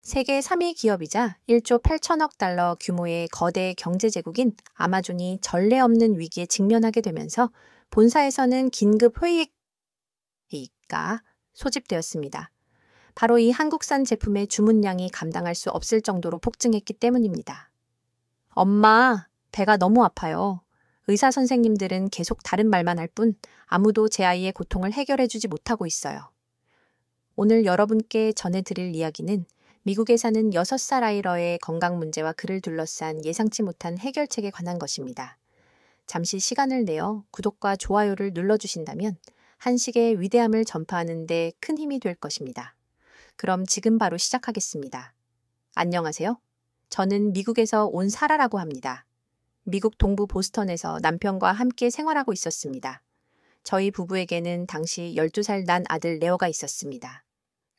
세계 3위 기업이자 1조 8천억 달러 규모의 거대 경제제국인 아마존이 전례 없는 위기에 직면하게 되면서 본사에서는 긴급 회의가 소집되었습니다. 바로 이 한국산 제품의 주문량이 감당할 수 없을 정도로 폭증했기 때문입니다. 엄마, 배가 너무 아파요. 의사 선생님들은 계속 다른 말만 할 뿐 아무도 제 아이의 고통을 해결해주지 못하고 있어요. 오늘 여러분께 전해드릴 이야기는 미국에 사는 6살 아이러의 건강 문제와 그를 둘러싼 예상치 못한 해결책에 관한 것입니다. 잠시 시간을 내어 구독과 좋아요를 눌러주신다면 한식의 위대함을 전파하는 데 큰 힘이 될 것입니다. 그럼 지금 바로 시작하겠습니다. 안녕하세요. 저는 미국에서 온 사라라고 합니다. 미국 동부 보스턴에서 남편과 함께 생활하고 있었습니다. 저희 부부에게는 당시 12살 난 아들 레오가 있었습니다.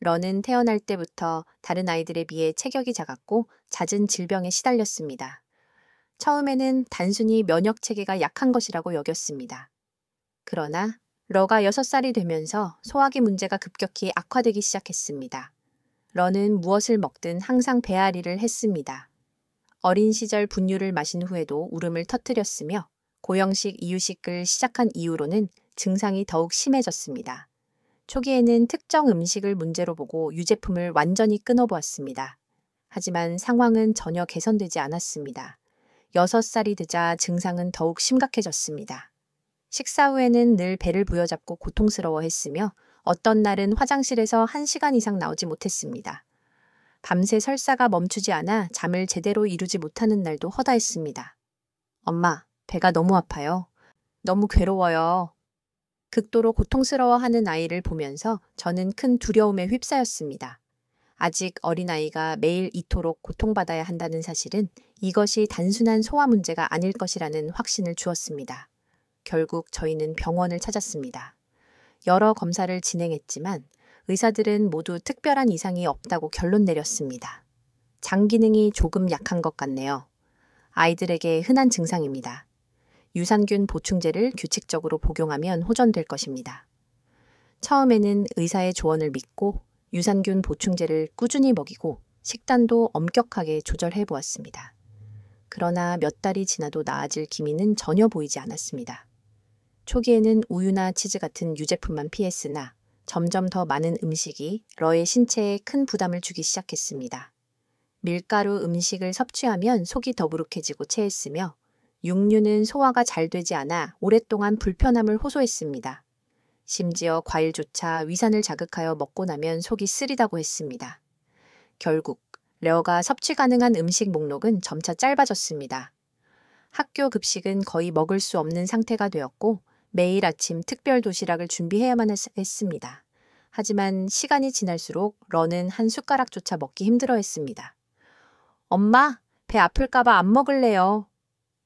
런은 태어날 때부터 다른 아이들에 비해 체격이 작았고 잦은 질병에 시달렸습니다. 처음에는 단순히 면역 체계가 약한 것이라고 여겼습니다. 그러나 러가 6살이 되면서 소화기 문제가 급격히 악화되기 시작했습니다. 런은 무엇을 먹든 항상 배앓이를 했습니다. 어린 시절 분유를 마신 후에도 울음을 터뜨렸으며 고형식 이유식을 시작한 이후로는 증상이 더욱 심해졌습니다. 초기에는 특정 음식을 문제로 보고 유제품을 완전히 끊어보았습니다. 하지만 상황은 전혀 개선되지 않았습니다. 6살이 되자 증상은 더욱 심각해졌습니다. 식사 후에는 늘 배를 부여잡고 고통스러워했으며 어떤 날은 화장실에서 1시간 이상 나오지 못했습니다. 밤새 설사가 멈추지 않아 잠을 제대로 이루지 못하는 날도 허다했습니다. 엄마, 배가 너무 아파요. 너무 괴로워요. 극도로 고통스러워하는 아이를 보면서 저는 큰 두려움에 휩싸였습니다. 아직 어린아이가 매일 이토록 고통받아야 한다는 사실은 이것이 단순한 소화 문제가 아닐 것이라는 확신을 주었습니다. 결국 저희는 병원을 찾았습니다. 여러 검사를 진행했지만 의사들은 모두 특별한 이상이 없다고 결론 내렸습니다. 장 기능이 조금 약한 것 같네요. 아이들에게 흔한 증상입니다. 유산균 보충제를 규칙적으로 복용하면 호전될 것입니다. 처음에는 의사의 조언을 믿고 유산균 보충제를 꾸준히 먹이고 식단도 엄격하게 조절해 보았습니다. 그러나 몇 달이 지나도 나아질 기미는 전혀 보이지 않았습니다. 초기에는 우유나 치즈 같은 유제품만 피했으나 점점 더 많은 음식이 러의 신체에 큰 부담을 주기 시작했습니다. 밀가루 음식을 섭취하면 속이 더부룩해지고 체했으며 육류는 소화가 잘 되지 않아 오랫동안 불편함을 호소했습니다. 심지어 과일조차 위산을 자극하여 먹고 나면 속이 쓰리다고 했습니다. 결국 레오가 섭취 가능한 음식 목록은 점차 짧아졌습니다. 학교 급식은 거의 먹을 수 없는 상태가 되었고 매일 아침 특별 도시락을 준비해야만 했습니다. 하지만 시간이 지날수록 런은 한 숟가락조차 먹기 힘들어했습니다. 엄마, 배 아플까봐 안 먹을래요.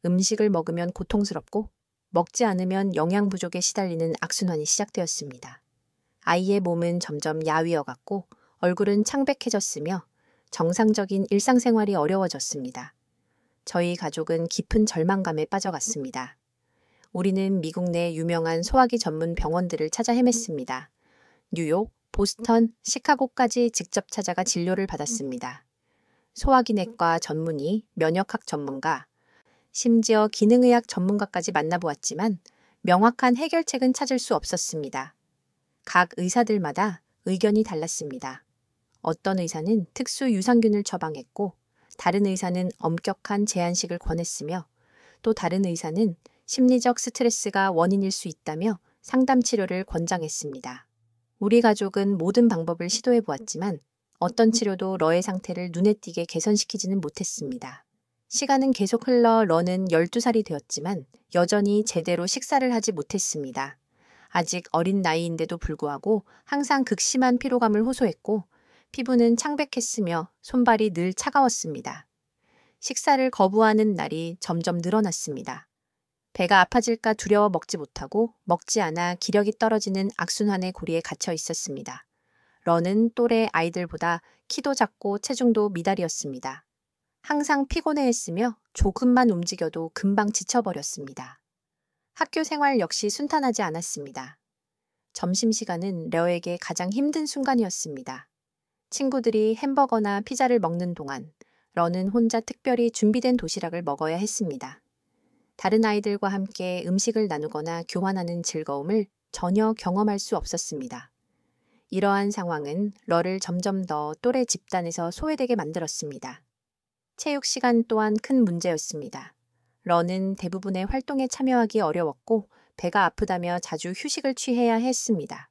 음식을 먹으면 고통스럽고 먹지 않으면 영양 부족에 시달리는 악순환이 시작되었습니다. 아이의 몸은 점점 야위어갔고 얼굴은 창백해졌으며 정상적인 일상생활이 어려워졌습니다. 저희 가족은 깊은 절망감에 빠져갔습니다. 우리는 미국 내 유명한 소화기 전문 병원들을 찾아 헤맸습니다. 뉴욕, 보스턴, 시카고까지 직접 찾아가 진료를 받았습니다. 소화기내과 전문의, 면역학 전문가, 심지어 기능의학 전문가까지 만나보았지만 명확한 해결책은 찾을 수 없었습니다. 각 의사들마다 의견이 달랐습니다. 어떤 의사는 특수 유산균을 처방했고 다른 의사는 엄격한 제한식을 권했으며 또 다른 의사는 심리적 스트레스가 원인일 수 있다며 상담 치료를 권장했습니다. 우리 가족은 모든 방법을 시도해 보았지만 어떤 치료도 러의 상태를 눈에 띄게 개선시키지는 못했습니다. 시간은 계속 흘러 런은 12살이 되었지만 여전히 제대로 식사를 하지 못했습니다. 아직 어린 나이인데도 불구하고 항상 극심한 피로감을 호소했고 피부는 창백했으며 손발이 늘 차가웠습니다. 식사를 거부하는 날이 점점 늘어났습니다. 배가 아파질까 두려워 먹지 못하고 먹지 않아 기력이 떨어지는 악순환의 고리에 갇혀 있었습니다. 런은 또래 아이들보다 키도 작고 체중도 미달이었습니다. 항상 피곤해했으며 조금만 움직여도 금방 지쳐버렸습니다. 학교 생활 역시 순탄하지 않았습니다. 점심시간은 레오에게 가장 힘든 순간이었습니다. 친구들이 햄버거나 피자를 먹는 동안 러는 혼자 특별히 준비된 도시락을 먹어야 했습니다. 다른 아이들과 함께 음식을 나누거나 교환하는 즐거움을 전혀 경험할 수 없었습니다. 이러한 상황은 러를 점점 더 또래 집단에서 소외되게 만들었습니다. 체육 시간 또한 큰 문제였습니다. 러는 대부분의 활동에 참여하기 어려웠고 배가 아프다며 자주 휴식을 취해야 했습니다.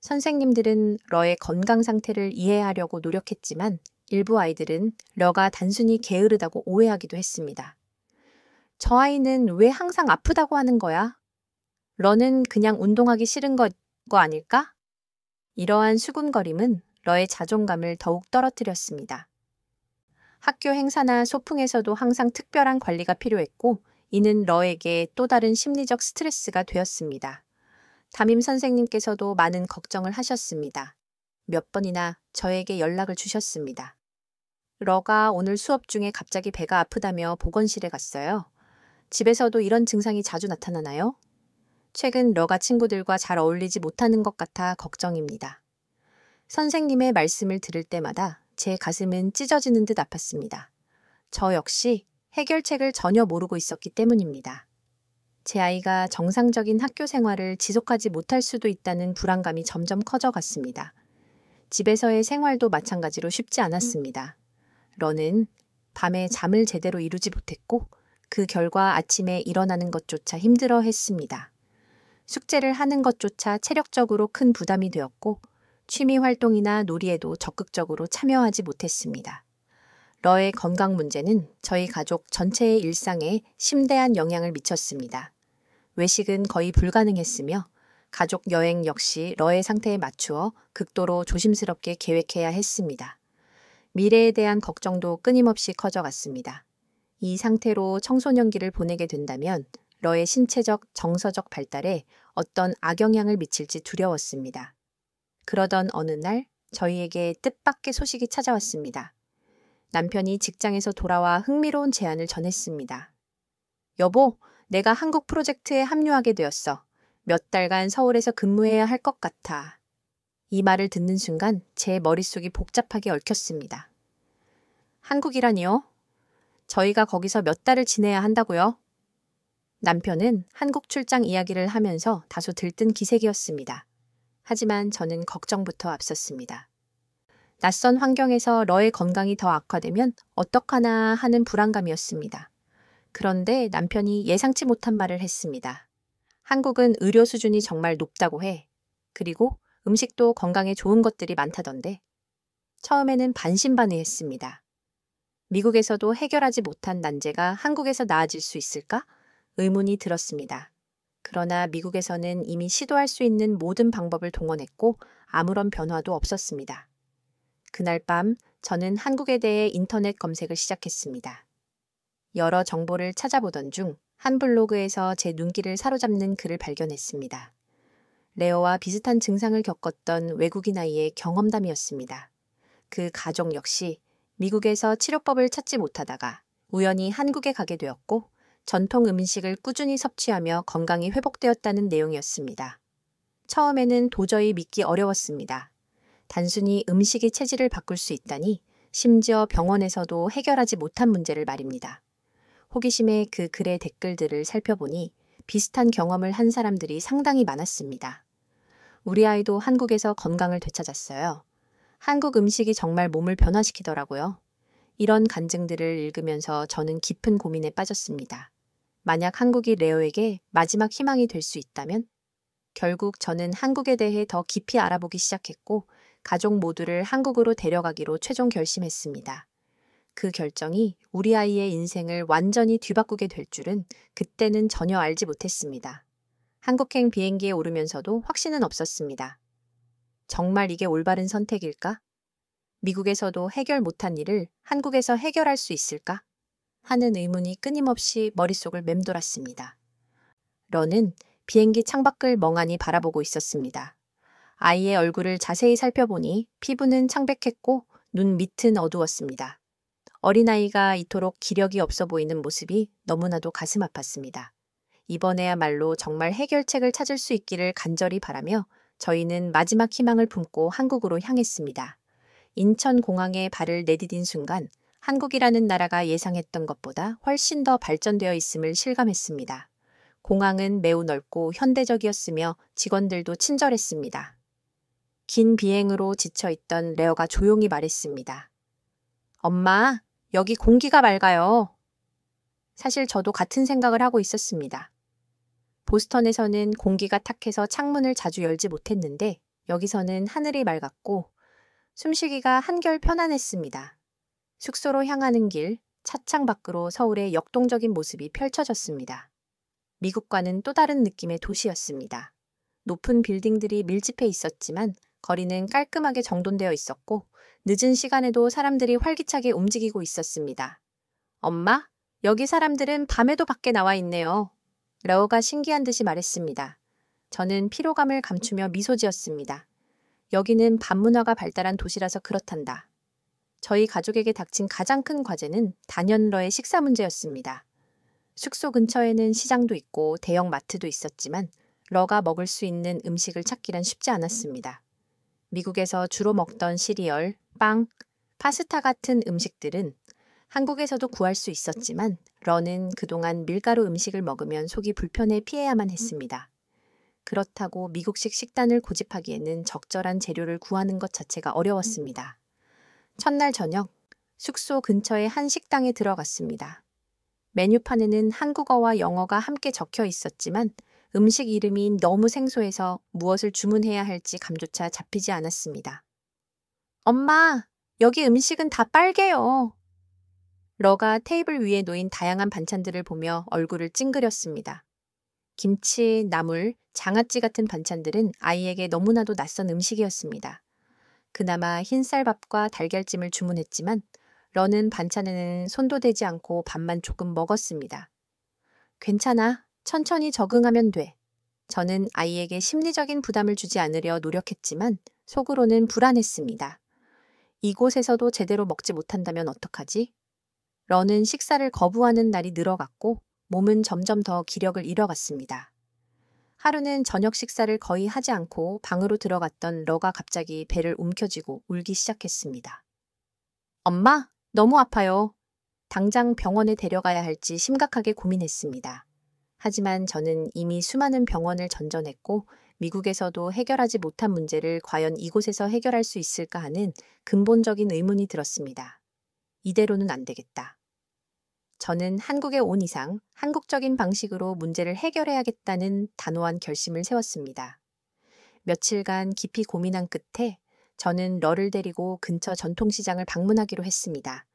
선생님들은 러의 건강 상태를 이해하려고 노력했지만 일부 아이들은 러가 단순히 게으르다고 오해하기도 했습니다. 저 아이는 왜 항상 아프다고 하는 거야? 러는 그냥 운동하기 싫은 거 아닐까? 이러한 수군거림은 러의 자존감을 더욱 떨어뜨렸습니다. 학교 행사나 소풍에서도 항상 특별한 관리가 필요했고 이는 러에게 또 다른 심리적 스트레스가 되었습니다. 담임 선생님께서도 많은 걱정을 하셨습니다. 몇 번이나 저에게 연락을 주셨습니다. 러가 오늘 수업 중에 갑자기 배가 아프다며 보건실에 갔어요. 집에서도 이런 증상이 자주 나타나나요? 최근 러가 친구들과 잘 어울리지 못하는 것 같아 걱정입니다. 선생님의 말씀을 들을 때마다 제 가슴은 찢어지는 듯 아팠습니다. 저 역시 해결책을 전혀 모르고 있었기 때문입니다. 제 아이가 정상적인 학교 생활을 지속하지 못할 수도 있다는 불안감이 점점 커져갔습니다. 집에서의 생활도 마찬가지로 쉽지 않았습니다. 러는 밤에 잠을 제대로 이루지 못했고 그 결과 아침에 일어나는 것조차 힘들어 했습니다. 숙제를 하는 것조차 체력적으로 큰 부담이 되었고 취미 활동이나 놀이에도 적극적으로 참여하지 못했습니다. 러의 건강 문제는 저희 가족 전체의 일상에 심대한 영향을 미쳤습니다. 외식은 거의 불가능했으며 가족 여행 역시 러의 상태에 맞추어 극도로 조심스럽게 계획해야 했습니다. 미래에 대한 걱정도 끊임없이 커져갔습니다. 이 상태로 청소년기를 보내게 된다면 러의 신체적, 정서적 발달에 어떤 악영향을 미칠지 두려웠습니다. 그러던 어느 날 저희에게 뜻밖의 소식이 찾아왔습니다. 남편이 직장에서 돌아와 흥미로운 제안을 전했습니다. 여보, 내가 한국 프로젝트에 합류하게 되었어. 몇 달간 서울에서 근무해야 할 것 같아. 이 말을 듣는 순간 제 머릿속이 복잡하게 얽혔습니다. 한국이라니요? 저희가 거기서 몇 달을 지내야 한다고요? 남편은 한국 출장 이야기를 하면서 다소 들뜬 기색이었습니다. 하지만 저는 걱정부터 앞섰습니다. 낯선 환경에서 러의 건강이 더 악화되면 어떡하나 하는 불안감이었습니다. 그런데 남편이 예상치 못한 말을 했습니다. 한국은 의료 수준이 정말 높다고 해. 그리고 음식도 건강에 좋은 것들이 많다던데. 처음에는 반신반의했습니다. 미국에서도 해결하지 못한 난제가 한국에서 나아질 수 있을까? 의문이 들었습니다. 그러나 미국에서는 이미 시도할 수 있는 모든 방법을 동원했고 아무런 변화도 없었습니다. 그날 밤 저는 한국에 대해 인터넷 검색을 시작했습니다. 여러 정보를 찾아보던 중 한 블로그에서 제 눈길을 사로잡는 글을 발견했습니다. 레어와 비슷한 증상을 겪었던 외국인 아이의 경험담이었습니다. 그 가족 역시 미국에서 치료법을 찾지 못하다가 우연히 한국에 가게 되었고 전통 음식을 꾸준히 섭취하며 건강이 회복되었다는 내용이었습니다. 처음에는 도저히 믿기 어려웠습니다. 단순히 음식이 체질을 바꿀 수 있다니 심지어 병원에서도 해결하지 못한 문제를 말입니다. 호기심에 그 글의 댓글들을 살펴보니 비슷한 경험을 한 사람들이 상당히 많았습니다. 우리 아이도 한국에서 건강을 되찾았어요. 한국 음식이 정말 몸을 변화시키더라고요. 이런 간증들을 읽으면서 저는 깊은 고민에 빠졌습니다. 만약 한국이 레오에게 마지막 희망이 될 수 있다면? 결국 저는 한국에 대해 더 깊이 알아보기 시작했고 가족 모두를 한국으로 데려가기로 최종 결심했습니다. 그 결정이 우리 아이의 인생을 완전히 뒤바꾸게 될 줄은 그때는 전혀 알지 못했습니다. 한국행 비행기에 오르면서도 확신은 없었습니다. 정말 이게 올바른 선택일까? 미국에서도 해결 못한 일을 한국에서 해결할 수 있을까? 하는 의문이 끊임없이 머릿속을 맴돌았습니다. 러는 비행기 창밖을 멍하니 바라보고 있었습니다. 아이의 얼굴을 자세히 살펴보니 피부는 창백했고 눈 밑은 어두웠습니다. 어린아이가 이토록 기력이 없어 보이는 모습이 너무나도 가슴 아팠습니다. 이번에야말로 정말 해결책을 찾을 수 있기를 간절히 바라며 저희는 마지막 희망을 품고 한국으로 향했습니다. 인천공항에 발을 내디딘 순간 한국이라는 나라가 예상했던 것보다 훨씬 더 발전되어 있음을 실감했습니다. 공항은 매우 넓고 현대적이었으며 직원들도 친절했습니다. 긴 비행으로 지쳐있던 레어가 조용히 말했습니다. 엄마, 여기 공기가 맑아요. 사실 저도 같은 생각을 하고 있었습니다. 보스턴에서는 공기가 탁해서 창문을 자주 열지 못했는데 여기서는 하늘이 맑았고 숨쉬기가 한결 편안했습니다. 숙소로 향하는 길, 차창 밖으로 서울의 역동적인 모습이 펼쳐졌습니다. 미국과는 또 다른 느낌의 도시였습니다. 높은 빌딩들이 밀집해 있었지만 거리는 깔끔하게 정돈되어 있었고 늦은 시간에도 사람들이 활기차게 움직이고 있었습니다. 엄마, 여기 사람들은 밤에도 밖에 나와 있네요. 레오가 신기한 듯이 말했습니다. 저는 피로감을 감추며 미소 지었습니다. 여기는 밤문화가 발달한 도시라서 그렇단다. 저희 가족에게 닥친 가장 큰 과제는 단연러의 식사 문제였습니다. 숙소 근처에는 시장도 있고 대형 마트도 있었지만 러가 먹을 수 있는 음식을 찾기란 쉽지 않았습니다. 미국에서 주로 먹던 시리얼, 빵, 파스타 같은 음식들은 한국에서도 구할 수 있었지만 러는 그동안 밀가루 음식을 먹으면 속이 불편해 피해야만 했습니다. 그렇다고 미국식 식단을 고집하기에는 적절한 재료를 구하는 것 자체가 어려웠습니다. 첫날 저녁, 숙소 근처의 한 식당에 들어갔습니다. 메뉴판에는 한국어와 영어가 함께 적혀 있었지만 음식 이름이 너무 생소해서 무엇을 주문해야 할지 감조차 잡히지 않았습니다. 엄마, 여기 음식은 다 빨개요. 러가 테이블 위에 놓인 다양한 반찬들을 보며 얼굴을 찡그렸습니다. 김치, 나물, 장아찌 같은 반찬들은 아이에게 너무나도 낯선 음식이었습니다. 그나마 흰쌀밥과 달걀찜을 주문했지만 러는 반찬에는 손도 대지 않고 밥만 조금 먹었습니다. 괜찮아. 천천히 적응하면 돼. 저는 아이에게 심리적인 부담을 주지 않으려 노력했지만 속으로는 불안했습니다. 이곳에서도 제대로 먹지 못한다면 어떡하지? 러는 식사를 거부하는 날이 늘어갔고 몸은 점점 더 기력을 잃어갔습니다. 하루는 저녁 식사를 거의 하지 않고 방으로 들어갔던 러가 갑자기 배를 움켜쥐고 울기 시작했습니다. 엄마, 너무 아파요. 당장 병원에 데려가야 할지 심각하게 고민했습니다. 하지만 저는 이미 수많은 병원을 전전했고 미국에서도 해결하지 못한 문제를 과연 이곳에서 해결할 수 있을까 하는 근본적인 의문이 들었습니다. 이대로는 안 되겠다. 저는 한국에 온 이상 한국적인 방식으로 문제를 해결해야겠다는 단호한 결심을 세웠습니다. 며칠간 깊이 고민한 끝에 저는 러를 데리고 근처 전통시장을 방문하기로 했습니다.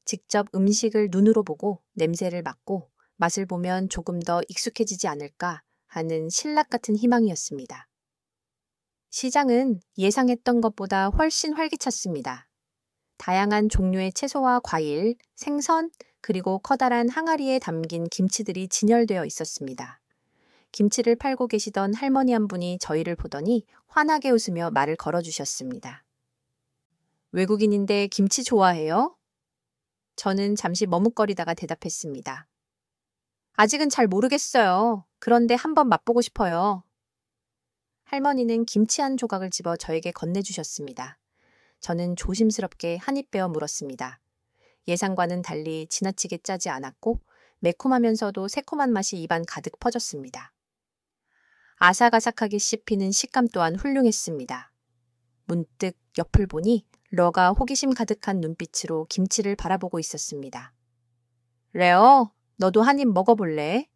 직접 음식을 눈으로 보고 냄새를 맡고 맛을 보면 조금 더 익숙해지지 않을까 하는 신락 같은 희망이었습니다. 시장은 예상했던 것보다 훨씬 활기찼습니다. 다양한 종류의 채소와 과일, 생선, 그리고 커다란 항아리에 담긴 김치들이 진열되어 있었습니다. 김치를 팔고 계시던 할머니 한 분이 저희를 보더니 환하게 웃으며 말을 걸어주셨습니다. 외국인인데 김치 좋아해요? 저는 잠시 머뭇거리다가 대답했습니다. 아직은 잘 모르겠어요. 그런데 한번 맛보고 싶어요. 할머니는 김치 한 조각을 집어 저에게 건네주셨습니다. 저는 조심스럽게 한 입 베어 물었습니다. 예상과는 달리 지나치게 짜지 않았고 매콤하면서도 새콤한 맛이 입안 가득 퍼졌습니다. 아삭아삭하게 씹히는 식감 또한 훌륭했습니다. 문득 옆을 보니 러가 호기심 가득한 눈빛으로 김치를 바라보고 있었습니다. 레어, 너도 한 입 먹어볼래?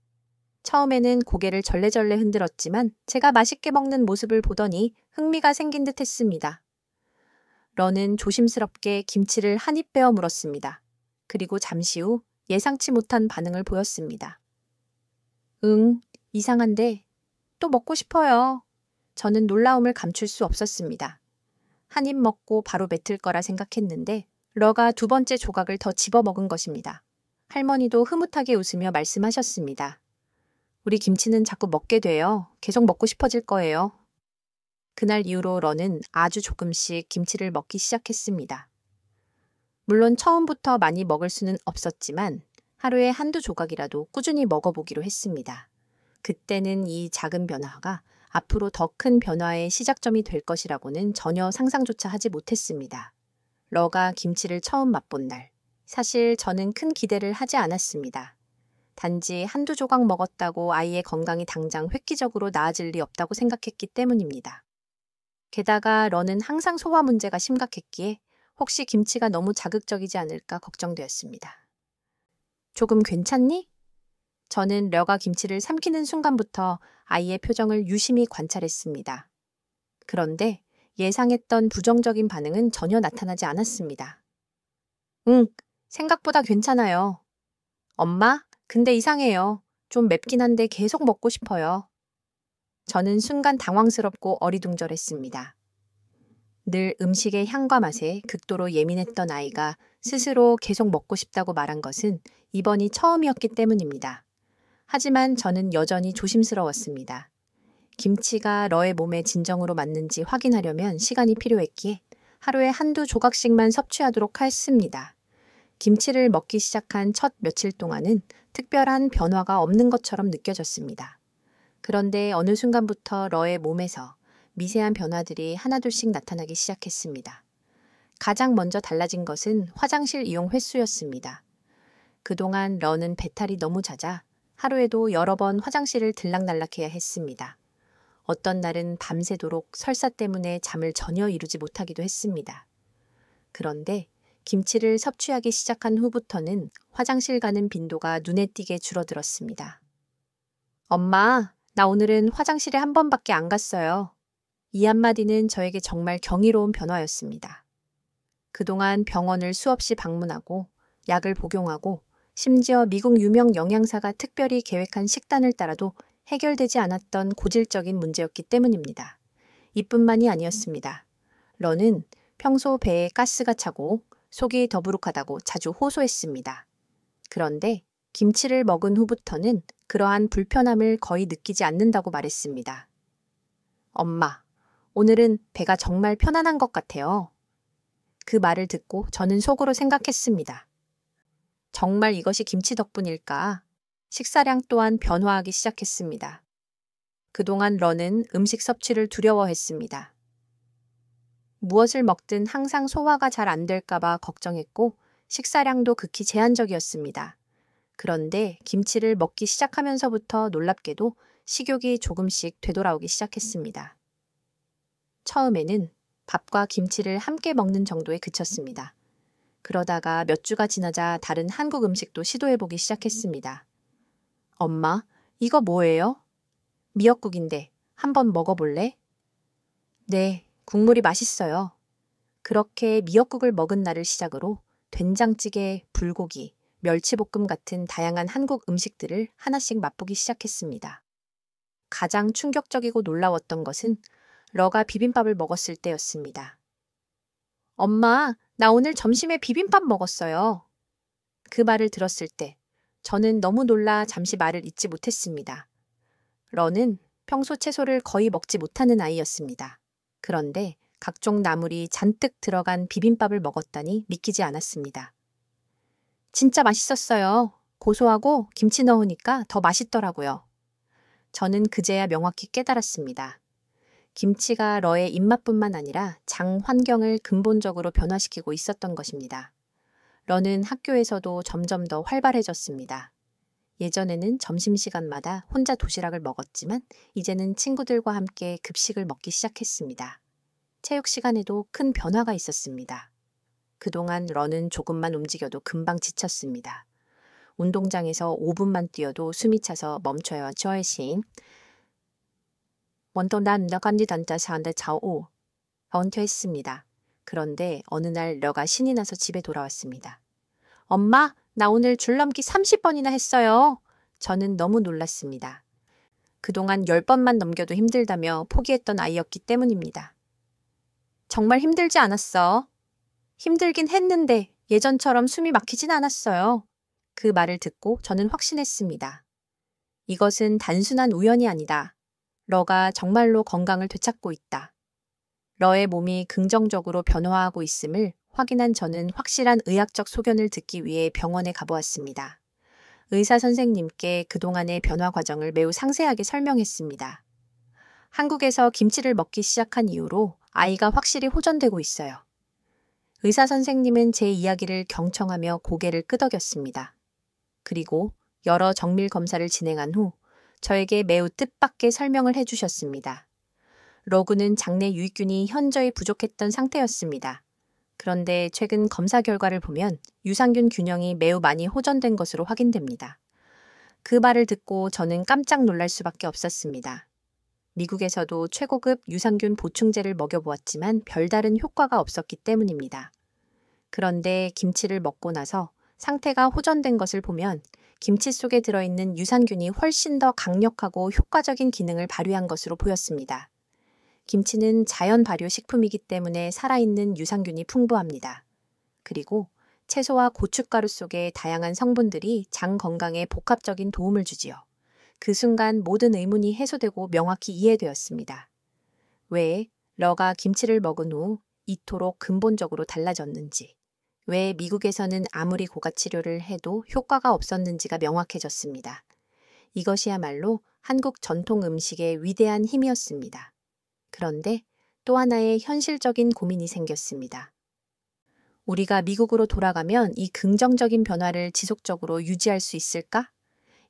처음에는 고개를 절레절레 흔들었지만 제가 맛있게 먹는 모습을 보더니 흥미가 생긴 듯 했습니다. 러는 조심스럽게 김치를 한 입 베어 물었습니다. 그리고 잠시 후 예상치 못한 반응을 보였습니다. 이상한데 또 먹고 싶어요. 저는 놀라움을 감출 수 없었습니다. 한 입 먹고 바로 뱉을 거라 생각했는데 러가 두 번째 조각을 더 집어 먹은 것입니다. 할머니도 흐뭇하게 웃으며 말씀하셨습니다. 우리 김치는 자꾸 먹게 돼요. 계속 먹고 싶어질 거예요. 그날 이후로 러는 아주 조금씩 김치를 먹기 시작했습니다. 물론 처음부터 많이 먹을 수는 없었지만 하루에 한두 조각이라도 꾸준히 먹어보기로 했습니다. 그때는 이 작은 변화가 앞으로 더 큰 변화의 시작점이 될 것이라고는 전혀 상상조차 하지 못했습니다. 러가 김치를 처음 맛본 날, 사실 저는 큰 기대를 하지 않았습니다. 단지 한두 조각 먹었다고 아이의 건강이 당장 획기적으로 나아질 리 없다고 생각했기 때문입니다. 게다가 러는 항상 소화 문제가 심각했기에 혹시 김치가 너무 자극적이지 않을까 걱정되었습니다. 조금 괜찮니? 저는 려가 김치를 삼키는 순간부터 아이의 표정을 유심히 관찰했습니다. 그런데 예상했던 부정적인 반응은 전혀 나타나지 않았습니다. 응, 생각보다 괜찮아요. 엄마, 근데 이상해요. 좀 맵긴 한데 계속 먹고 싶어요. 저는 순간 당황스럽고 어리둥절했습니다. 늘 음식의 향과 맛에 극도로 예민했던 아이가 스스로 계속 먹고 싶다고 말한 것은 이번이 처음이었기 때문입니다. 하지만 저는 여전히 조심스러웠습니다. 김치가 러의 몸에 진정으로 맞는지 확인하려면 시간이 필요했기에 하루에 한두 조각씩만 섭취하도록 했습니다. 김치를 먹기 시작한 첫 며칠 동안은 특별한 변화가 없는 것처럼 느껴졌습니다. 그런데 어느 순간부터 러의 몸에서 미세한 변화들이 하나둘씩 나타나기 시작했습니다. 가장 먼저 달라진 것은 화장실 이용 횟수였습니다. 그동안 러는 배탈이 너무 잦아 하루에도 여러 번 화장실을 들락날락해야 했습니다. 어떤 날은 밤새도록 설사 때문에 잠을 전혀 이루지 못하기도 했습니다. 그런데 김치를 섭취하기 시작한 후부터는 화장실 가는 빈도가 눈에 띄게 줄어들었습니다. 엄마, 나 오늘은 화장실에 한 번밖에 안 갔어요. 이 한마디는 저에게 정말 경이로운 변화였습니다. 그동안 병원을 수없이 방문하고 약을 복용하고 심지어 미국 유명 영양사가 특별히 계획한 식단을 따라도 해결되지 않았던 고질적인 문제였기 때문입니다. 이뿐만이 아니었습니다. 러는 평소 배에 가스가 차고 속이 더부룩하다고 자주 호소했습니다. 그런데 김치를 먹은 후부터는 그러한 불편함을 거의 느끼지 않는다고 말했습니다. 엄마, 오늘은 배가 정말 편안한 것 같아요. 그 말을 듣고 저는 속으로 생각했습니다. 정말 이것이 김치 덕분일까? 식사량 또한 변화하기 시작했습니다. 그동안 러는 음식 섭취를 두려워했습니다. 무엇을 먹든 항상 소화가 잘 안 될까봐 걱정했고 식사량도 극히 제한적이었습니다. 그런데 김치를 먹기 시작하면서부터 놀랍게도 식욕이 조금씩 되돌아오기 시작했습니다. 처음에는 밥과 김치를 함께 먹는 정도에 그쳤습니다. 그러다가 몇 주가 지나자 다른 한국 음식도 시도해보기 시작했습니다. 엄마, 이거 뭐예요? 미역국인데 한번 먹어볼래? 네, 국물이 맛있어요. 그렇게 미역국을 먹은 날을 시작으로 된장찌개, 불고기, 멸치볶음 같은 다양한 한국 음식들을 하나씩 맛보기 시작했습니다. 가장 충격적이고 놀라웠던 것은 러가 비빔밥을 먹었을 때였습니다. 엄마, 나 오늘 점심에 비빔밥 먹었어요. 그 말을 들었을 때 저는 너무 놀라 잠시 말을 잇지 못했습니다. 러는 평소 채소를 거의 먹지 못하는 아이였습니다. 그런데 각종 나물이 잔뜩 들어간 비빔밥을 먹었다니 믿기지 않았습니다. 진짜 맛있었어요. 고소하고 김치 넣으니까 더 맛있더라고요. 저는 그제야 명확히 깨달았습니다. 김치가 러의 입맛뿐만 아니라 장 환경을 근본적으로 변화시키고 있었던 것입니다. 러는 학교에서도 점점 더 활발해졌습니다. 예전에는 점심시간마다 혼자 도시락을 먹었지만 이제는 친구들과 함께 급식을 먹기 시작했습니다. 체육 시간에도 큰 변화가 있었습니다. 그동안 러는 조금만 움직여도 금방 지쳤습니다. 운동장에서 5분만 뛰어도 숨이 차서 멈춰야 저의 시인 원동단 너간디 단자 사한데 자오 언퇴했습니다. 그런데 어느 날 러가 신이 나서 집에 돌아왔습니다. 엄마, 나 오늘 줄넘기 30번이나 했어요. 저는 너무 놀랐습니다. 그동안 10번만 넘겨도 힘들다며 포기했던 아이였기 때문입니다. 정말 힘들지 않았어. 힘들긴 했는데 예전처럼 숨이 막히진 않았어요. 그 말을 듣고 저는 확신했습니다. 이것은 단순한 우연이 아니다. 러가 정말로 건강을 되찾고 있다. 러의 몸이 긍정적으로 변화하고 있음을 확인한 저는 확실한 의학적 소견을 듣기 위해 병원에 가보았습니다. 의사 선생님께 그동안의 변화 과정을 매우 상세하게 설명했습니다. 한국에서 김치를 먹기 시작한 이후로 아이가 확실히 호전되고 있어요. 의사 선생님은 제 이야기를 경청하며 고개를 끄덕였습니다. 그리고 여러 정밀 검사를 진행한 후 저에게 매우 뜻밖의 설명을 해주셨습니다. 러그는 장내 유익균이 현저히 부족했던 상태였습니다. 그런데 최근 검사 결과를 보면 유산균 균형이 매우 많이 호전된 것으로 확인됩니다. 그 말을 듣고 저는 깜짝 놀랄 수밖에 없었습니다. 미국에서도 최고급 유산균 보충제를 먹여보았지만 별다른 효과가 없었기 때문입니다. 그런데 김치를 먹고 나서 상태가 호전된 것을 보면 김치 속에 들어있는 유산균이 훨씬 더 강력하고 효과적인 기능을 발휘한 것으로 보였습니다. 김치는 자연 발효 식품이기 때문에 살아있는 유산균이 풍부합니다. 그리고 채소와 고춧가루 속의 다양한 성분들이 장 건강에 복합적인 도움을 주지요. 그 순간 모든 의문이 해소되고 명확히 이해되었습니다. 왜 러가 김치를 먹은 후 이토록 근본적으로 달라졌는지, 왜 미국에서는 아무리 고가 치료를 해도 효과가 없었는지가 명확해졌습니다. 이것이야말로 한국 전통 음식의 위대한 힘이었습니다. 그런데 또 하나의 현실적인 고민이 생겼습니다. 우리가 미국으로 돌아가면 이 긍정적인 변화를 지속적으로 유지할 수 있을까?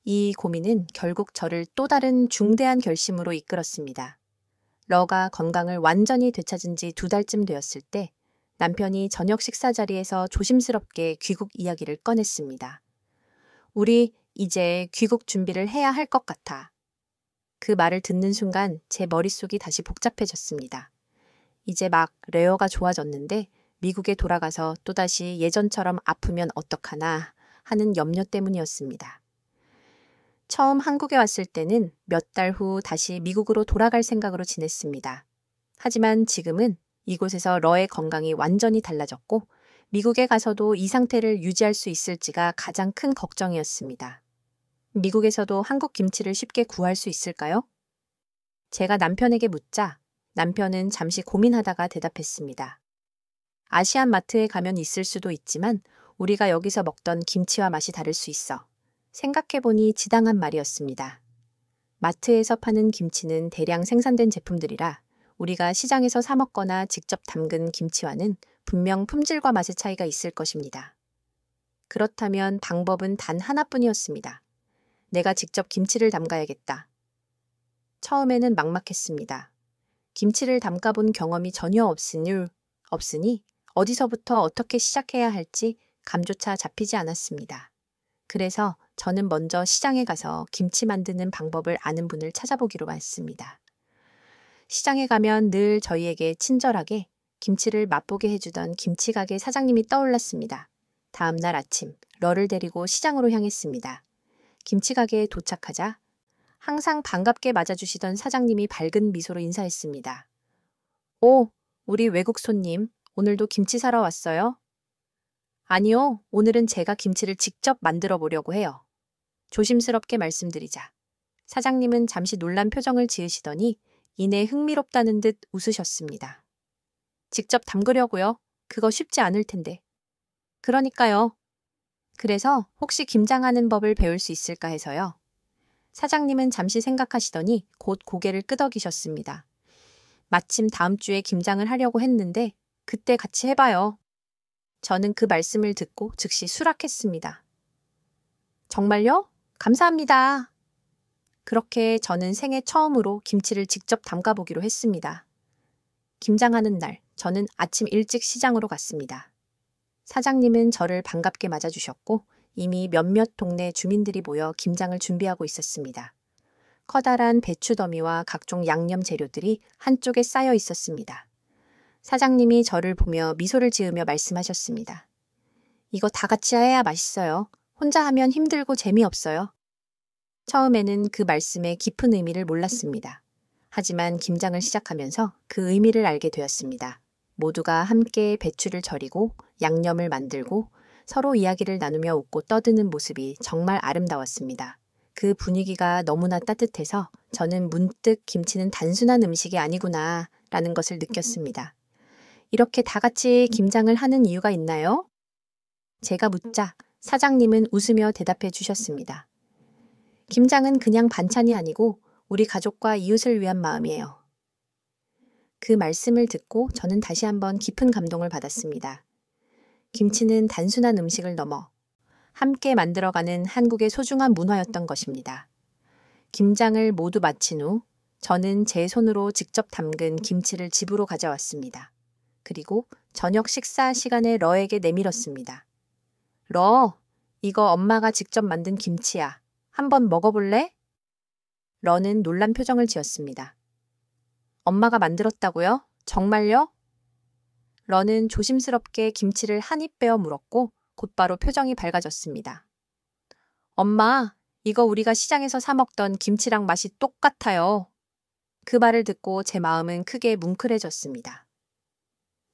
이 고민은 결국 저를 또 다른 중대한 결심으로 이끌었습니다. 러가 건강을 완전히 되찾은 지 2달쯤 되었을 때 남편이 저녁 식사 자리에서 조심스럽게 귀국 이야기를 꺼냈습니다. 우리 이제 귀국 준비를 해야 할 것 같아. 그 말을 듣는 순간 제 머릿속이 다시 복잡해졌습니다. 이제 막 레어가 좋아졌는데 미국에 돌아가서 또다시 예전처럼 아프면 어떡하나 하는 염려 때문이었습니다. 처음 한국에 왔을 때는 몇 달 후 다시 미국으로 돌아갈 생각으로 지냈습니다. 하지만 지금은 이곳에서 러의 건강이 완전히 달라졌고 미국에 가서도 이 상태를 유지할 수 있을지가 가장 큰 걱정이었습니다. 미국에서도 한국 김치를 쉽게 구할 수 있을까요? 제가 남편에게 묻자 남편은 잠시 고민하다가 대답했습니다. 아시안 마트에 가면 있을 수도 있지만 우리가 여기서 먹던 김치와 맛이 다를 수 있어. 생각해보니 지당한 말이었습니다. 마트에서 파는 김치는 대량 생산된 제품들이라 우리가 시장에서 사 먹거나 직접 담근 김치와는 분명 품질과 맛의 차이가 있을 것입니다. 그렇다면 방법은 단 하나뿐이었습니다. 내가 직접 김치를 담가야겠다. 처음에는 막막했습니다. 김치를 담가본 경험이 전혀 없으니 어디서부터 어떻게 시작해야 할지 감조차 잡히지 않았습니다. 그래서 저는 먼저 시장에 가서 김치 만드는 방법을 아는 분을 찾아보기로 했습니다. 시장에 가면 늘 저희에게 친절하게 김치를 맛보게 해주던 김치가게 사장님이 떠올랐습니다. 다음 날 아침, 러를 데리고 시장으로 향했습니다. 김치가게에 도착하자 항상 반갑게 맞아주시던 사장님이 밝은 미소로 인사했습니다. 오, 우리 외국 손님, 오늘도 김치 사러 왔어요? 아니요, 오늘은 제가 김치를 직접 만들어 보려고 해요. 조심스럽게 말씀드리자. 사장님은 잠시 놀란 표정을 지으시더니 이내 흥미롭다는 듯 웃으셨습니다. 직접 담그려고요? 그거 쉽지 않을 텐데. 그러니까요. 그래서 혹시 김장하는 법을 배울 수 있을까 해서요. 사장님은 잠시 생각하시더니 곧 고개를 끄덕이셨습니다. 마침 다음 주에 김장을 하려고 했는데 그때 같이 해봐요. 저는 그 말씀을 듣고 즉시 수락했습니다. 정말요? 감사합니다. 그렇게 저는 생애 처음으로 김치를 직접 담가보기로 했습니다. 김장하는 날, 저는 아침 일찍 시장으로 갔습니다. 사장님은 저를 반갑게 맞아주셨고 이미 몇몇 동네 주민들이 모여 김장을 준비하고 있었습니다. 커다란 배추 더미와 각종 양념 재료들이 한쪽에 쌓여 있었습니다. 사장님이 저를 보며 미소를 지으며 말씀하셨습니다. 이거 다 같이 해야 맛있어요. 혼자 하면 힘들고 재미없어요. 처음에는 그 말씀의 깊은 의미를 몰랐습니다. 하지만 김장을 시작하면서 그 의미를 알게 되었습니다. 모두가 함께 배추를 절이고 양념을 만들고 서로 이야기를 나누며 웃고 떠드는 모습이 정말 아름다웠습니다. 그 분위기가 너무나 따뜻해서 저는 문득 김치는 단순한 음식이 아니구나 라는 것을 느꼈습니다. 이렇게 다 같이 김장을 하는 이유가 있나요? 제가 묻자 사장님은 웃으며 대답해 주셨습니다. 김장은 그냥 반찬이 아니고 우리 가족과 이웃을 위한 마음이에요. 그 말씀을 듣고 저는 다시 한번 깊은 감동을 받았습니다. 김치는 단순한 음식을 넘어 함께 만들어가는 한국의 소중한 문화였던 것입니다. 김장을 모두 마친 후 저는 제 손으로 직접 담근 김치를 집으로 가져왔습니다. 그리고 저녁 식사 시간에 러에게 내밀었습니다. 러, 이거 엄마가 직접 만든 김치야. 한번 먹어볼래? 러는 놀란 표정을 지었습니다. 엄마가 만들었다고요? 정말요? 러는 조심스럽게 김치를 한 입 빼어 물었고 곧바로 표정이 밝아졌습니다. 엄마, 이거 우리가 시장에서 사 먹던 김치랑 맛이 똑같아요. 그 말을 듣고 제 마음은 크게 뭉클해졌습니다.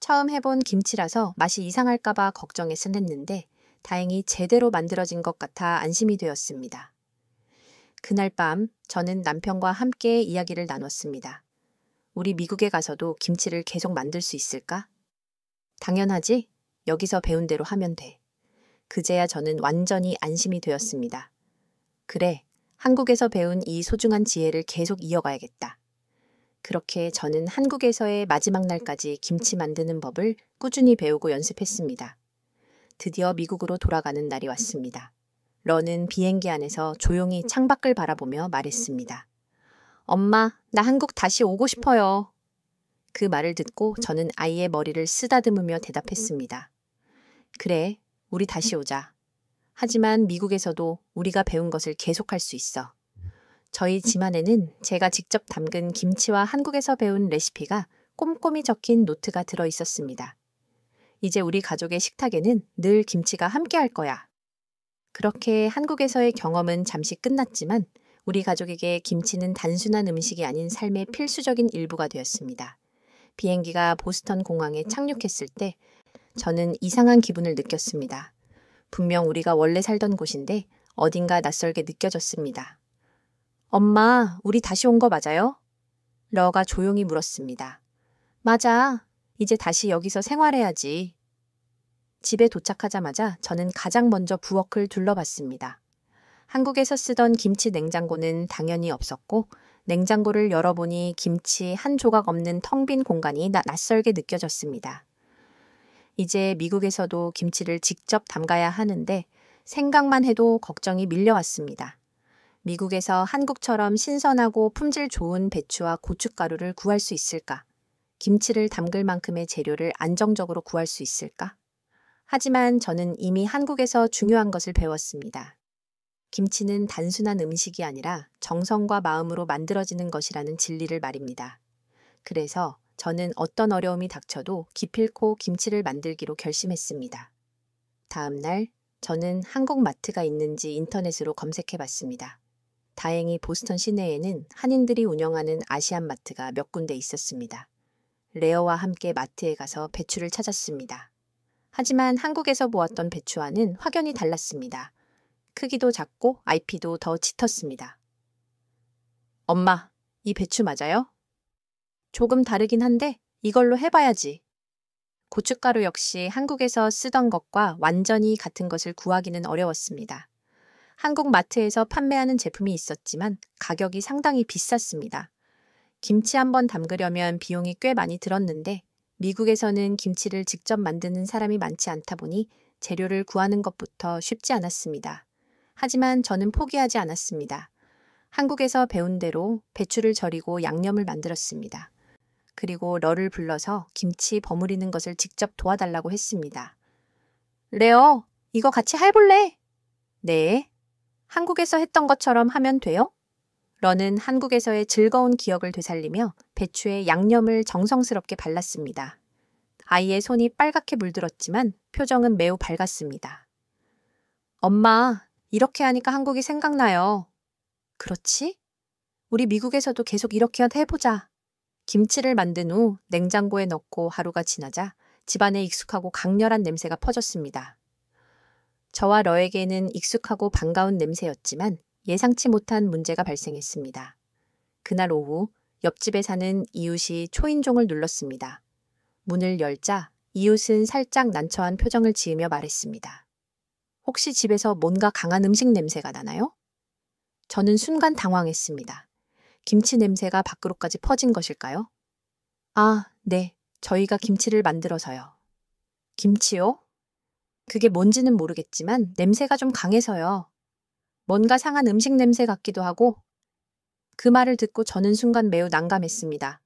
처음 해본 김치라서 맛이 이상할까봐 걱정했은 했는데 다행히 제대로 만들어진 것 같아 안심이 되었습니다. 그날 밤 저는 남편과 함께 이야기를 나눴습니다. 우리 미국에 가서도 김치를 계속 만들 수 있을까? 당연하지. 여기서 배운 대로 하면 돼. 그제야 저는 완전히 안심이 되었습니다. 그래, 한국에서 배운 이 소중한 지혜를 계속 이어가야겠다. 그렇게 저는 한국에서의 마지막 날까지 김치 만드는 법을 꾸준히 배우고 연습했습니다. 드디어 미국으로 돌아가는 날이 왔습니다. 러는 비행기 안에서 조용히 창밖을 바라보며 말했습니다. 엄마, 나 한국 다시 오고 싶어요. 그 말을 듣고 저는 아이의 머리를 쓰다듬으며 대답했습니다. 그래, 우리 다시 오자. 하지만 미국에서도 우리가 배운 것을 계속할 수 있어. 저희 집안에는 제가 직접 담근 김치와 한국에서 배운 레시피가 꼼꼼히 적힌 노트가 들어 있었습니다. 이제 우리 가족의 식탁에는 늘 김치가 함께할 거야. 그렇게 한국에서의 경험은 잠시 끝났지만 우리 가족에게 김치는 단순한 음식이 아닌 삶의 필수적인 일부가 되었습니다. 비행기가 보스턴 공항에 착륙했을 때 저는 이상한 기분을 느꼈습니다. 분명 우리가 원래 살던 곳인데 어딘가 낯설게 느껴졌습니다. 엄마, 우리 다시 온 거 맞아요? 러가 조용히 물었습니다. 맞아. 이제 다시 여기서 생활해야지. 집에 도착하자마자 저는 가장 먼저 부엌을 둘러봤습니다. 한국에서 쓰던 김치 냉장고는 당연히 없었고 냉장고를 열어보니 김치 한 조각 없는 텅 빈 공간이 낯설게 느껴졌습니다. 이제 미국에서도 김치를 직접 담가야 하는데 생각만 해도 걱정이 밀려왔습니다. 미국에서 한국처럼 신선하고 품질 좋은 배추와 고춧가루를 구할 수 있을까? 김치를 담글 만큼의 재료를 안정적으로 구할 수 있을까? 하지만 저는 이미 한국에서 중요한 것을 배웠습니다. 김치는 단순한 음식이 아니라 정성과 마음으로 만들어지는 것이라는 진리를 말입니다. 그래서 저는 어떤 어려움이 닥쳐도 기필코 김치를 만들기로 결심했습니다. 다음 날 저는 한국 마트가 있는지 인터넷으로 검색해 봤습니다. 다행히 보스턴 시내에는 한인들이 운영하는 아시안 마트가 몇 군데 있었습니다. 레어와 함께 마트에 가서 배추를 찾았습니다. 하지만 한국에서 보았던 배추와는 확연히 달랐습니다. 크기도 작고 IP도 더 짙었습니다. 엄마, 이 배추 맞아요? 조금 다르긴 한데 이걸로 해봐야지. 고춧가루 역시 한국에서 쓰던 것과 완전히 같은 것을 구하기는 어려웠습니다. 한국 마트에서 판매하는 제품이 있었지만 가격이 상당히 비쌌습니다. 김치 한번 담그려면 비용이 꽤 많이 들었는데 미국에서는 김치를 직접 만드는 사람이 많지 않다 보니 재료를 구하는 것부터 쉽지 않았습니다. 하지만 저는 포기하지 않았습니다. 한국에서 배운 대로 배추를 절이고 양념을 만들었습니다. 그리고 러를 불러서 김치 버무리는 것을 직접 도와달라고 했습니다. 레어, 이거 같이 해볼래? 네. 한국에서 했던 것처럼 하면 돼요? 러는 한국에서의 즐거운 기억을 되살리며 배추에 양념을 정성스럽게 발랐습니다. 아이의 손이 빨갛게 물들었지만 표정은 매우 밝았습니다. 엄마, 이렇게 하니까 한국이 생각나요. 그렇지? 우리 미국에서도 계속 이렇게 해보자. 김치를 만든 후 냉장고에 넣고 하루가 지나자 집안에 익숙하고 강렬한 냄새가 퍼졌습니다. 저와 러에게는 익숙하고 반가운 냄새였지만 예상치 못한 문제가 발생했습니다. 그날 오후 옆집에 사는 이웃이 초인종을 눌렀습니다. 문을 열자 이웃은 살짝 난처한 표정을 지으며 말했습니다. 혹시 집에서 뭔가 강한 음식 냄새가 나나요? 저는 순간 당황했습니다. 김치 냄새가 밖으로까지 퍼진 것일까요? 아, 네. 저희가 김치를 만들어서요. 김치요? 그게 뭔지는 모르겠지만 냄새가 좀 강해서요. 뭔가 상한 음식 냄새 같기도 하고. 그 말을 듣고 저는 순간 매우 난감했습니다.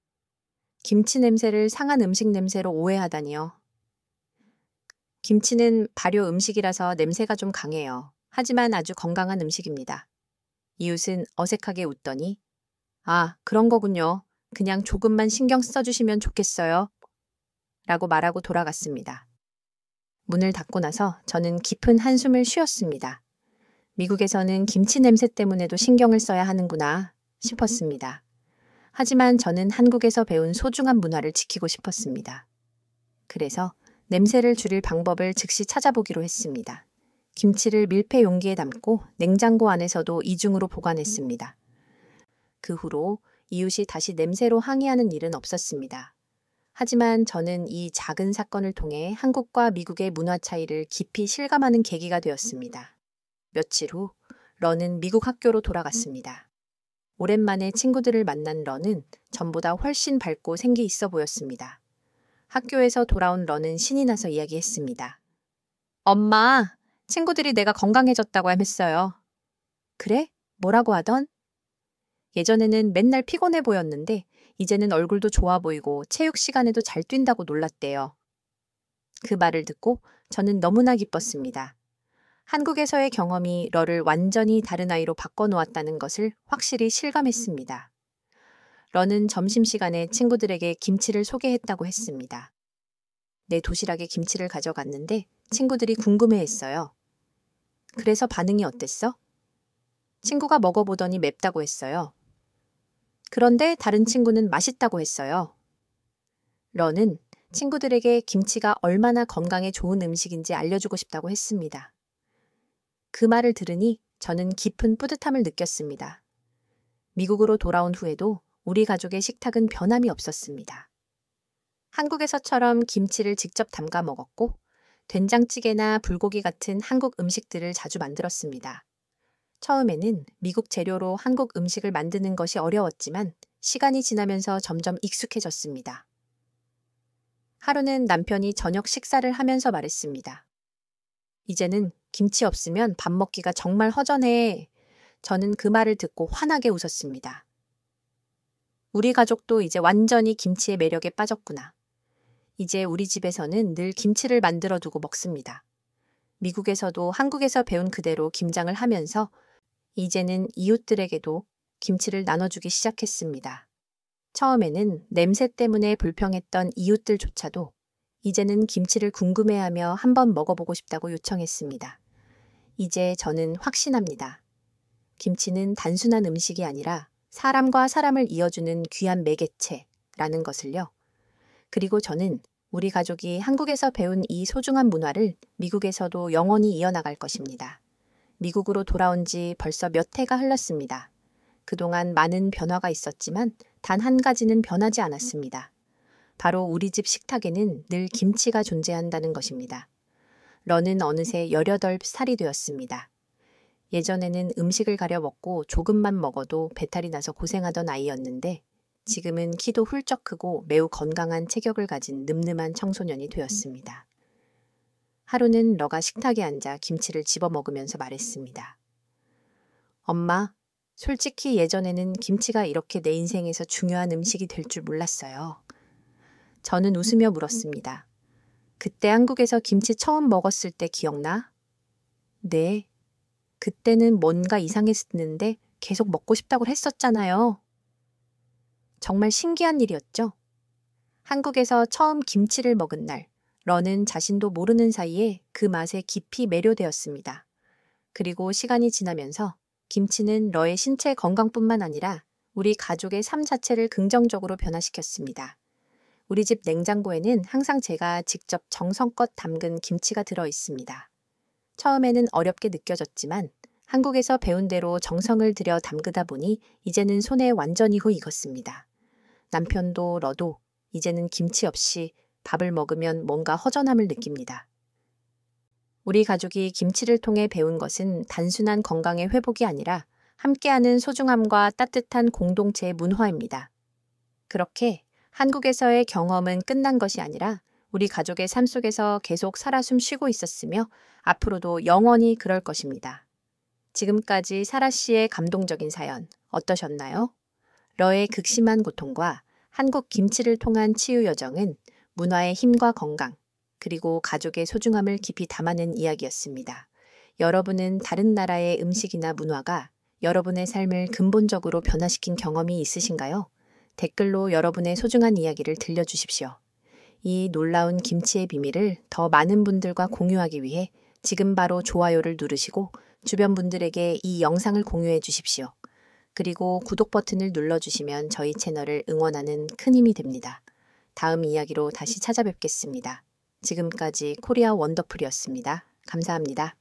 김치 냄새를 상한 음식 냄새로 오해하다니요. 김치는 발효 음식이라서 냄새가 좀 강해요. 하지만 아주 건강한 음식입니다. 이웃은 어색하게 웃더니 아, 그런 거군요. 그냥 조금만 신경 써주시면 좋겠어요. 라고 말하고 돌아갔습니다. 문을 닫고 나서 저는 깊은 한숨을 쉬었습니다. 미국에서는 김치 냄새 때문에도 신경을 써야 하는구나 싶었습니다. 하지만 저는 한국에서 배운 소중한 문화를 지키고 싶었습니다. 그래서 냄새를 줄일 방법을 즉시 찾아보기로 했습니다. 김치를 밀폐 용기에 담고 냉장고 안에서도 이중으로 보관했습니다. 그 후로 이웃이 다시 냄새로 항의하는 일은 없었습니다. 하지만 저는 이 작은 사건을 통해 한국과 미국의 문화 차이를 깊이 실감하는 계기가 되었습니다. 며칠 후 런은 미국 학교로 돌아갔습니다. 오랜만에 친구들을 만난 런은 전보다 훨씬 밝고 생기 있어 보였습니다. 학교에서 돌아온 런은 신이 나서 이야기했습니다. 엄마, 친구들이 내가 건강해졌다고 했어요. 그래? 뭐라고 하던? 예전에는 맨날 피곤해 보였는데 이제는 얼굴도 좋아 보이고 체육 시간에도 잘 뛴다고 놀랐대요. 그 말을 듣고 저는 너무나 기뻤습니다. 한국에서의 경험이 런을 완전히 다른 아이로 바꿔놓았다는 것을 확실히 실감했습니다. 런은 점심시간에 친구들에게 김치를 소개했다고 했습니다. 내 도시락에 김치를 가져갔는데 친구들이 궁금해했어요. 그래서 반응이 어땠어? 친구가 먹어보더니 맵다고 했어요. 그런데 다른 친구는 맛있다고 했어요. 런은 친구들에게 김치가 얼마나 건강에 좋은 음식인지 알려주고 싶다고 했습니다. 그 말을 들으니 저는 깊은 뿌듯함을 느꼈습니다. 미국으로 돌아온 후에도 우리 가족의 식탁은 변함이 없었습니다. 한국에서처럼 김치를 직접 담가 먹었고 된장찌개나 불고기 같은 한국 음식들을 자주 만들었습니다. 처음에는 미국 재료로 한국 음식을 만드는 것이 어려웠지만 시간이 지나면서 점점 익숙해졌습니다. 하루는 남편이 저녁 식사를 하면서 말했습니다. 이제는 김치 없으면 밥 먹기가 정말 허전해. 저는 그 말을 듣고 환하게 웃었습니다. 우리 가족도 이제 완전히 김치의 매력에 빠졌구나. 이제 우리 집에서는 늘 김치를 만들어 두고 먹습니다. 미국에서도 한국에서 배운 그대로 김장을 하면서 이제는 이웃들에게도 김치를 나눠주기 시작했습니다. 처음에는 냄새 때문에 불평했던 이웃들조차도 이제는 김치를 궁금해하며 한번 먹어보고 싶다고 요청했습니다. 이제 저는 확신합니다. 김치는 단순한 음식이 아니라 사람과 사람을 이어주는 귀한 매개체라는 것을요. 그리고 저는 우리 가족이 한국에서 배운 이 소중한 문화를 미국에서도 영원히 이어나갈 것입니다. 미국으로 돌아온 지 벌써 몇 해가 흘렀습니다. 그동안 많은 변화가 있었지만 단 한 가지는 변하지 않았습니다. 바로 우리 집 식탁에는 늘 김치가 존재한다는 것입니다. 런은 어느새 18살이 되었습니다. 예전에는 음식을 가려 먹고 조금만 먹어도 배탈이 나서 고생하던 아이였는데 지금은 키도 훌쩍 크고 매우 건강한 체격을 가진 늠름한 청소년이 되었습니다. 하루는 러가 식탁에 앉아 김치를 집어 먹으면서 말했습니다. 엄마, 솔직히 예전에는 김치가 이렇게 내 인생에서 중요한 음식이 될 줄 몰랐어요. 저는 웃으며 물었습니다. 그때 한국에서 김치 처음 먹었을 때 기억나? 네. 그때는 뭔가 이상했는데 계속 먹고 싶다고 했었잖아요. 정말 신기한 일이었죠? 한국에서 처음 김치를 먹은 날, 런은 자신도 모르는 사이에 그 맛에 깊이 매료되었습니다. 그리고 시간이 지나면서 김치는 러의 신체 건강뿐만 아니라 우리 가족의 삶 자체를 긍정적으로 변화시켰습니다. 우리 집 냉장고에는 항상 제가 직접 정성껏 담근 김치가 들어 있습니다. 처음에는 어렵게 느껴졌지만 한국에서 배운 대로 정성을 들여 담그다 보니 이제는 손에 완전히 익었습니다. 남편도 러도 이제는 김치 없이 밥을 먹으면 뭔가 허전함을 느낍니다. 우리 가족이 김치를 통해 배운 것은 단순한 건강의 회복이 아니라 함께하는 소중함과 따뜻한 공동체의 문화입니다. 그렇게 한국에서의 경험은 끝난 것이 아니라 우리 가족의 삶 속에서 계속 살아 숨쉬고 있었으며 앞으로도 영원히 그럴 것입니다. 지금까지 사라 씨의 감동적인 사연 어떠셨나요? 러의 극심한 고통과 한국 김치를 통한 치유 여정은 문화의 힘과 건강, 그리고 가족의 소중함을 깊이 담아낸 이야기였습니다. 여러분은 다른 나라의 음식이나 문화가 여러분의 삶을 근본적으로 변화시킨 경험이 있으신가요? 댓글로 여러분의 소중한 이야기를 들려주십시오. 이 놀라운 김치의 비밀을 더 많은 분들과 공유하기 위해 지금 바로 좋아요를 누르시고 주변 분들에게 이 영상을 공유해 주십시오. 그리고 구독 버튼을 눌러주시면 저희 채널을 응원하는 큰 힘이 됩니다. 다음 이야기로 다시 찾아뵙겠습니다. 지금까지 코리아 원더풀이었습니다. 감사합니다.